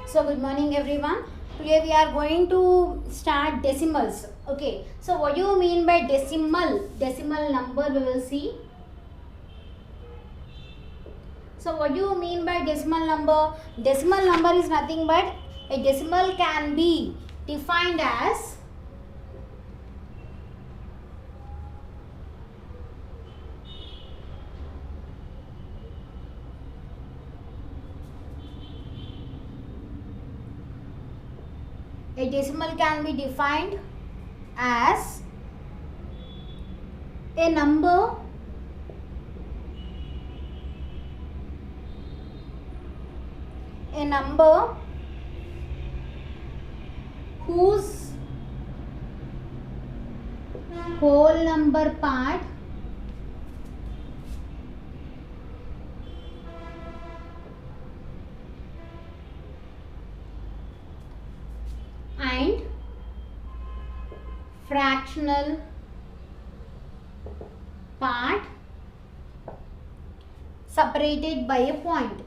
So good morning everyone. Today we are going to start decimals. Okay. So what do you mean by decimal? Decimal number we will see. So what do you mean by decimal number? Decimal number is nothing but a decimal can be defined as a decimal can be defined as a number whose whole number part and fractional part separated by a point.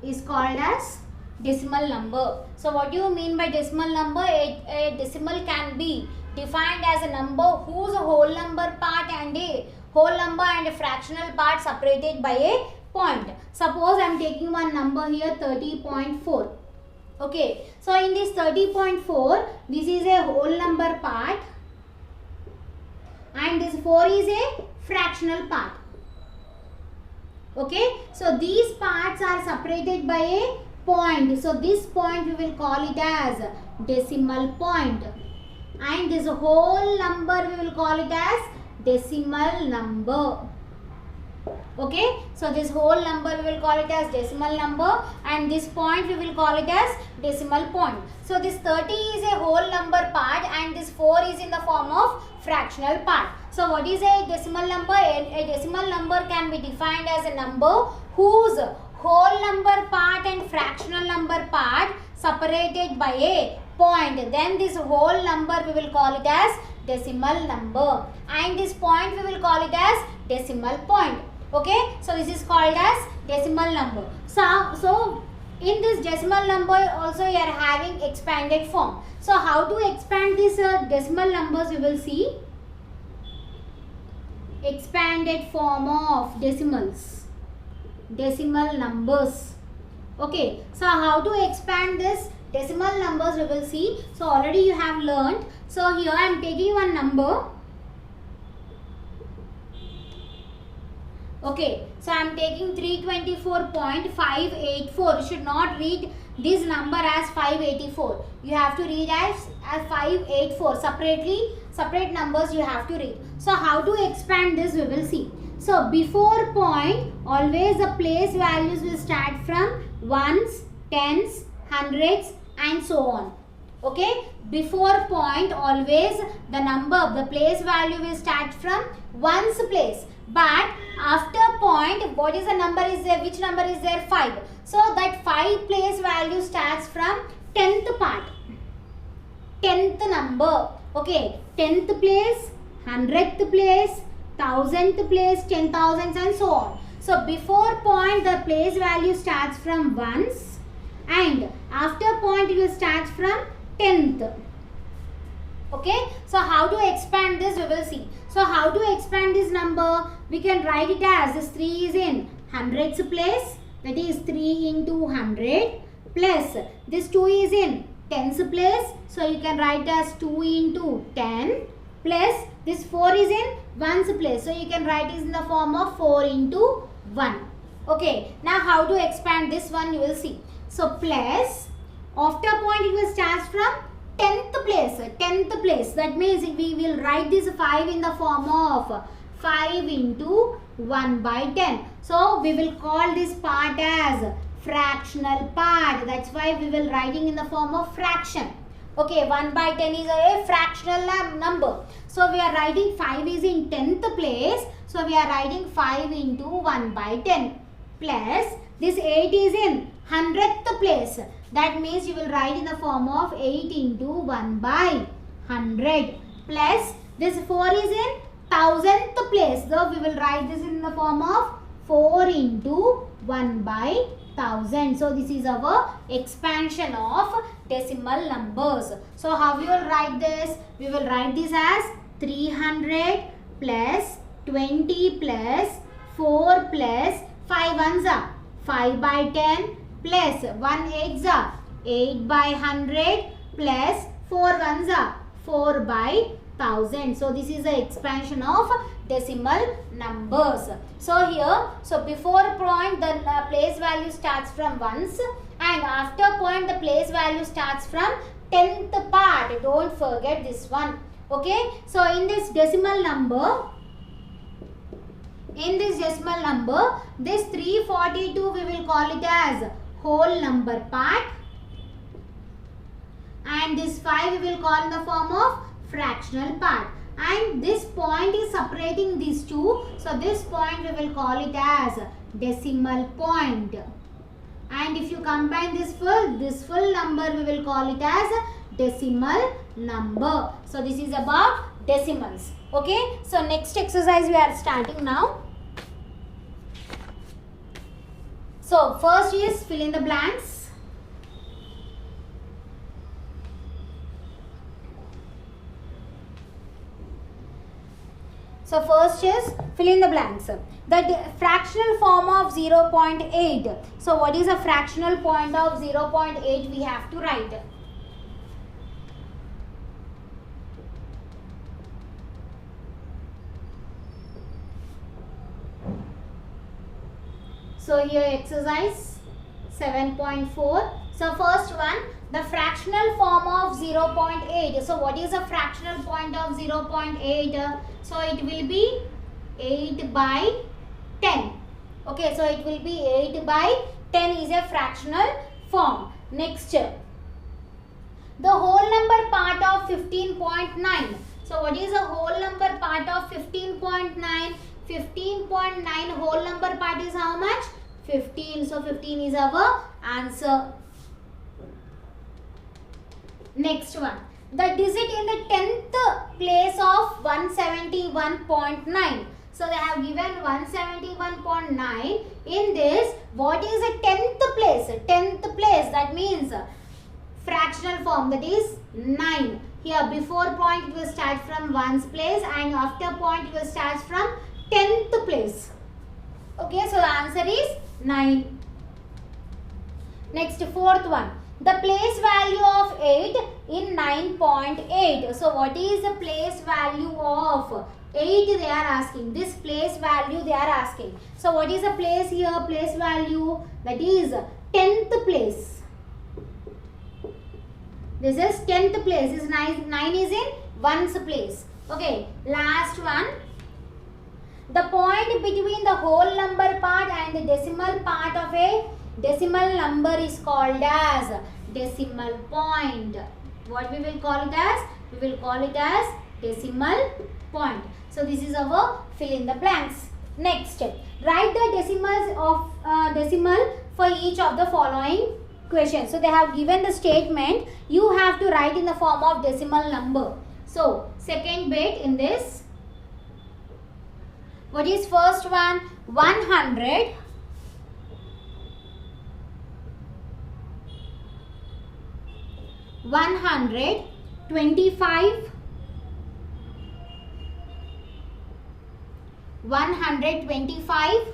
Is called as decimal number. So what do you mean by decimal number? A decimal can be defined as a number whose whole number part and a whole number and a fractional part separated by a point. Suppose I am taking one number here 30.4. Okay. So in this 30.4, this is a whole number part and this 4 is a fractional part. Okay, so these parts are separated by a point. So this point we will call it as decimal point, and this whole number we will call it as decimal number. Okay, so this whole number we will call it as decimal number, and this point we will call it as decimal point. So this 30 is a whole number part and this 4 is in the form of fractional part. So what is a decimal number? A decimal number can be defined as a number whose whole number part and fractional number part separated by a point. Then this whole number we will call it as decimal number, and this point we will call it as decimal point. Okay, so this is called as decimal number. So in this decimal number also you are having expanded form. So how to expand these decimal numbers we will see. Expanded form of decimals, decimal numbers. Okay, so how to expand this decimal numbers we will see. So already you have learned. So here I am taking one number. Okay, so I am taking 324.584. You should not read this number as 584. You have to read as 584. Separate numbers you have to read. So how to expand this we will see. So before point, always the place values will start from ones, tens, hundreds and so on. Okay, before point always the place value will start from ones place. But after point, what is the number is there? Which number is there? 5. So that 5 place value starts from 10th part. 10th number. Okay. 10th place, 100th place, 1000th place, 10,000 and so on. So before point the place value starts from ones and after point it will start from 10th. Okay, so how to expand this we will see. So how to expand this number? We can write it as this 3 is in hundreds place, that is 3 into 100 plus this 2 is in tens place, so you can write as 2 into 10 plus this 4 is in ones place, so you can write it in the form of 4 into 1. Okay, now how to expand this one you will see. So plus after point it will start from 10th place, that means we will write this 5 in the form of 5 into 1 by 10. So we will call this part as fractional part. That's why we will writing in the form of fraction. Okay, 1 by 10 is a fractional number. So we are writing 5 is in 10th place. So we are writing 5 into 1 by 10 plus this 8 is in 100th place. That means you will write in the form of 8 into 1 by 100 plus this 4 is in thousandth place. So we will write this in the form of 4 into 1 by 1000. So this is our expansion of decimal numbers. So how we will write this? We will write this as 300 plus 20 plus 4 plus 5 ones are 5 by 10 plus 1 8s are 8 by 100 plus 4 ones are 4 by 1000. So this is the expansion of decimal numbers. So here, so before point the place value starts from ones, and after point the place value starts from 10th part. Don't forget this one. Okay. So in this decimal number, this 342 we will call it as whole number part, and this 5 we will call in the form of fractional part, and this point is separating these two. So this point we will call it as decimal point, and if you combine this full number we will call it as decimal number. So this is about decimals. Okay. So next exercise we are starting now. So first is fill in the blanks. So first is fill in the blanks. The fractional form of 0.8. So what is a fractional point of 0.8? We have to write. So here exercise 7.4. So first one, the fractional form of 0.8. So what is a fractional point of 0.8? So it will be 8 by 10. Okay, so it will be 8 by 10 is a fractional form. Next, the whole number part of 15.9. So what is a whole number part of 15.9? 15.9 whole number part is how much? 15. So 15 is our answer. Next one, the digit in the 10th place of 171.9. So they have given 171.9. In this, what is the 10th place? 10th place, that means fractional form, that is 9. Here before point it will start from 1's place, and after point it will start from 10th place. Okay, so the answer is 9. Next, fourth one, the place value of 8 in 9.8. So what is the place value of 8 they are asking? This place value they are asking. So what is the place here? Place value, that is 10th place. This is 10th place. Is 9 is in 1's place. Okay, last one. The point between the whole number part and the decimal part of a decimal number is called as decimal point. What we will call it as? We will call it as decimal point. So this is our fill in the blanks. Next, write the decimals of decimal for each of the following questions. So they have given the statement. You have to write in the form of decimal number. So second bit in this. What is first one? 100. 125. 125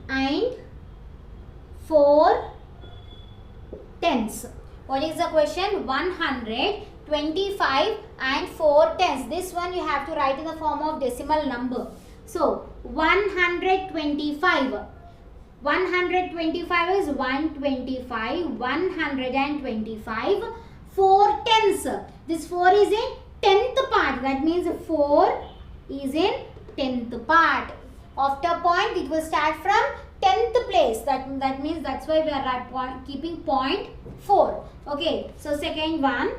and 4 tenths. What is the question? 125 and 4 tenths. This one you have to write in the form of decimal number. So 125. 125 is 125. 125. 4 tenths. This 4 is in 10th part. That means 4 is in 10th part. After point it will start from 10th place. That means that's why we are at keeping point 4. Okay. So second one.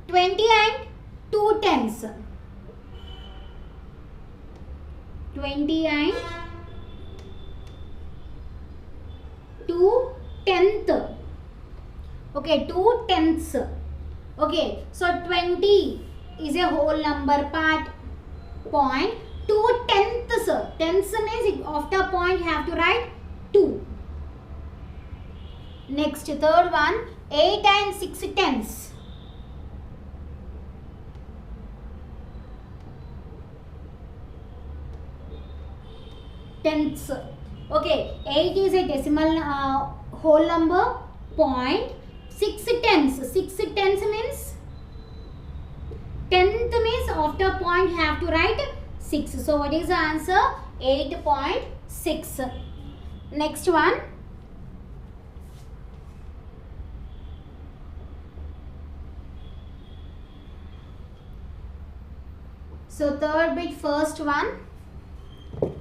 20 and 2 tenths. 20 and 2 tenths. Okay, 2 tenths. Okay, so 20 is a whole number part. Point. 2 tenths. Tenths means after point you have to write 2. Next, third one, 8 and 6 tenths. Tenths. Okay, 8 is a decimal whole number. Point. 6 tenths. 6 tenths means, tenth means after point you have to write 6. So what is the answer? 8.6. Next one. So third bit, first one.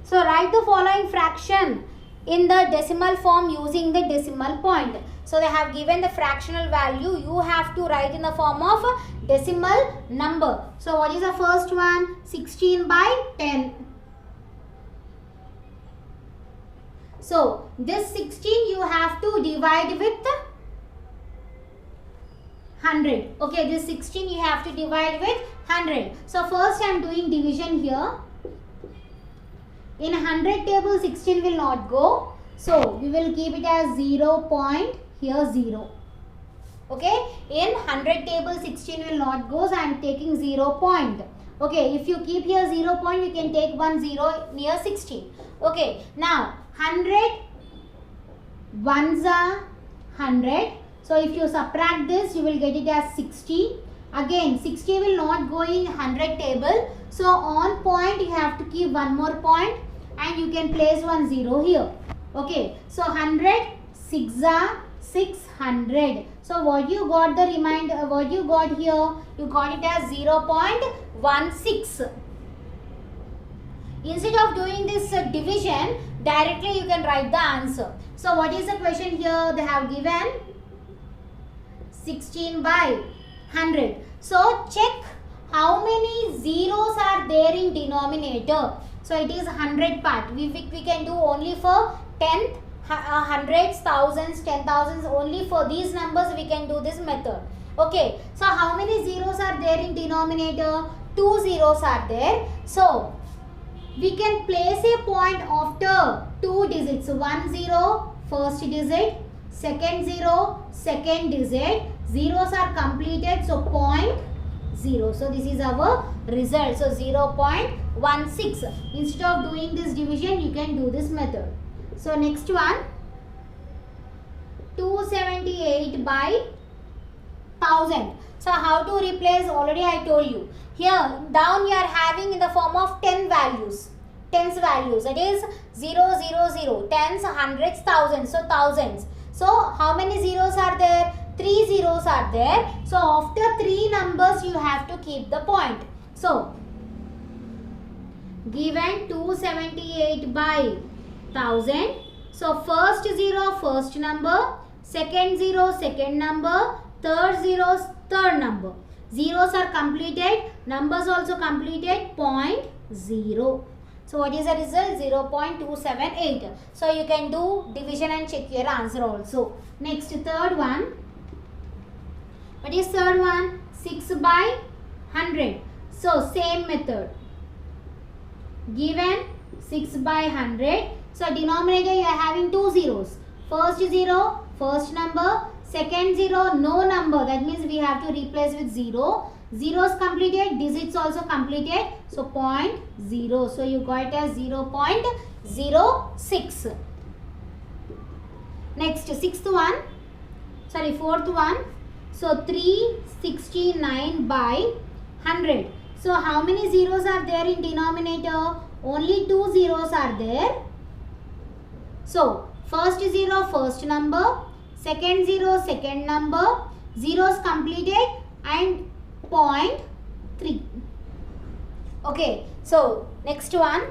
So write the following fraction in the decimal form using the decimal point. So they have given the fractional value. You have to write in the form of decimal number. So what is the first one? 16 by 10. So this 16 you have to divide with 100. Okay, this 16 you have to divide with 100. So first I am doing division here. In 100 table 16 will not go. So we will keep it as 0. Here 0. Okay, in 100 table 16 will not go, so I am taking 0 point. Okay, if you keep here 0 point, you can take 1 0 near 16. Okay, now 100 ones are 100. So if you subtract this, you will get it as 60. Again 60 will not go in 100 table. So on point you have to keep one more point and you can place 1 0 here. Okay, so 100 6 are 600. So what you got the remainder, what you got here? You got it as 0.16. Instead of doing this division, directly you can write the answer. So what is the question here? They have given 16 by 100. So check how many zeros are there in denominator. So it is 100 part. We can do only for 10th, hundreds, thousands, 10,000s. Only for these numbers we can do this method. Okay. So how many zeros are there in denominator? 2 zeros are there. So we can place a point after 2 digits. 1 0 first digit, second 0 second digit. Zeros are completed. So 0. So this is our result. So 0.16. Instead of doing this division, you can do this method. So next one, 278 by 1000. So how to replace? Already I told you. Here down you are having in the form of 10 values. Tens values. That is 0, 0, 0. Tens, hundreds, thousands. So thousands. So how many zeros are there? 3 zeros are there. So after 3 numbers you have to keep the point. So given 278 by 1000. So first 0 first number, second 0 second number, third 0 third number. Zeros are completed, numbers also completed. 0. So what is the result? 0.278. So you can do division and check your answer also. Next, third one. What is third one? 6 by 100. So same method. Given 6 by 100. So denominator you are having 2 zeros. First 0, first number. Second 0, no number. That means we have to replace with 0. Zeros completed, digits also completed. So 0. So you got it as 0.06. Next, fourth one. So 369 by 100. So how many zeros are there in denominator? Only 2 zeros are there. So first 0 first number, second 0 second number, zeros completed and 0.3. Okay, so next one.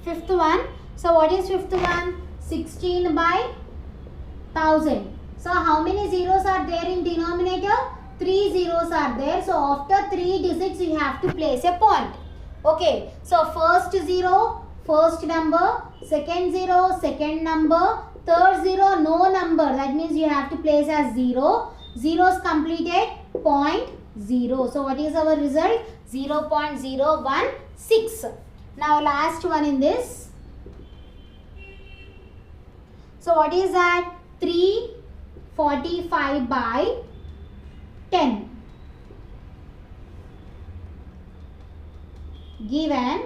Fifth one. So what is fifth one? 16 by 1000. So how many zeros are there in denominator? 3 zeros are there. So after 3 digits you have to place a point. Okay. So first 0 first number, second 0 second number, Third zero, no number. That means you have to place as 0. Zeros completed, 0.0. So what is our result? 0.016. Now last one in this. So what is that? 345 by 10. Given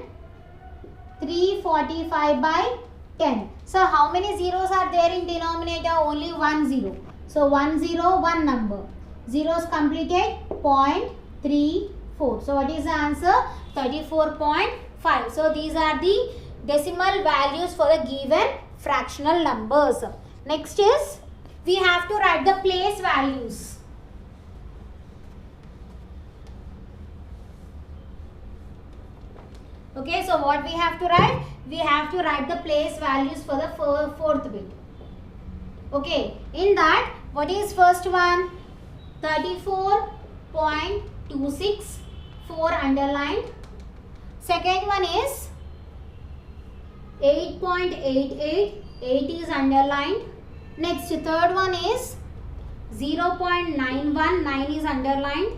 345 by 10. So how many zeros are there in denominator? Only one zero. So 1 0, one number. Zeros completed, 0.34. So what is the answer? 34.5. So these are the decimal values for the given fractional numbers. Next is, we have to write the place values. Okay, so what we have to write? We have to write the place values for the fourth bit. Okay, in that, what is first one? 34.26, 4 underlined. Second one is 8.88, 8 is underlined. Next, third one is 0.91, 9 is underlined.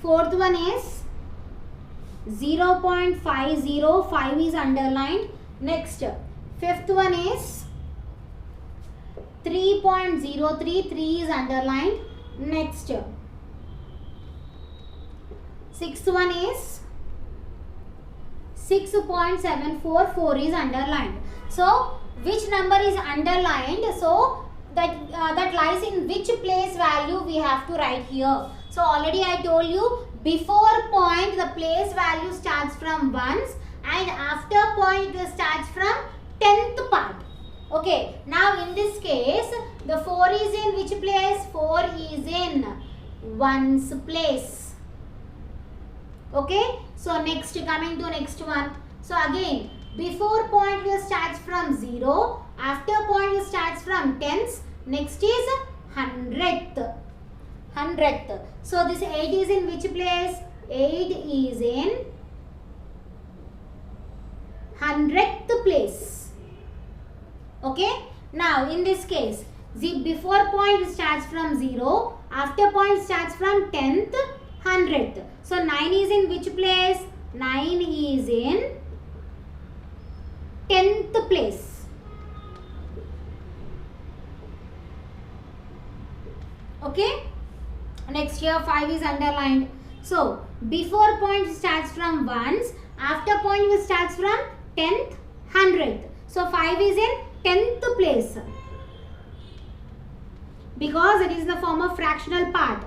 Fourth one is 0.50, 5 is underlined. Next, fifth one is 3.03, 3 is underlined. Next, sixth one is 6.74, 4 is underlined. So which number is underlined? So that lies in which place value we have to write here. So already I told you, before point the place value starts from ones and after point it starts from 10th part. Okay, now in this case the 4 is in which place? 4 is in ones place. Okay, so next, coming to next one. So again, before point will starts from 0, after point will starts from tens, next is hundredth. So this 8 is in which place? 8 is in hundredth place. Okay, now in this case, the before point starts from 0, after point starts from 10th, 100th. So 9 is in which place? 9 is in 10th place. Okay, next here 5 is underlined. So before point starts from ones, after point will starts from 10th, 100th. So 5 is in 10th place because it is in the form of fractional part.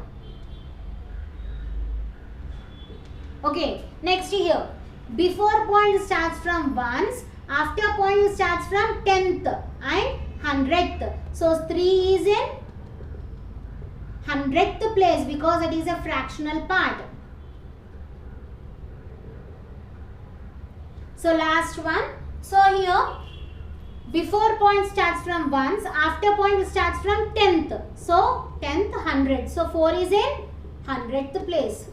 Okay, next here, before point starts from ones, after point starts from 10th and 100th. So 3 is in 100th place because it is a fractional part. So last one. So here, before point starts from ones, after point starts from 10th. So 10th, 100. So 4 is in 100th place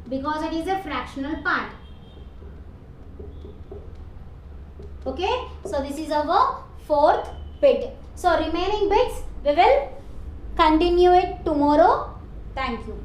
because it is a fractional part. Okay, so this is our fourth bit. So remaining bits we will continue it tomorrow. Thank you.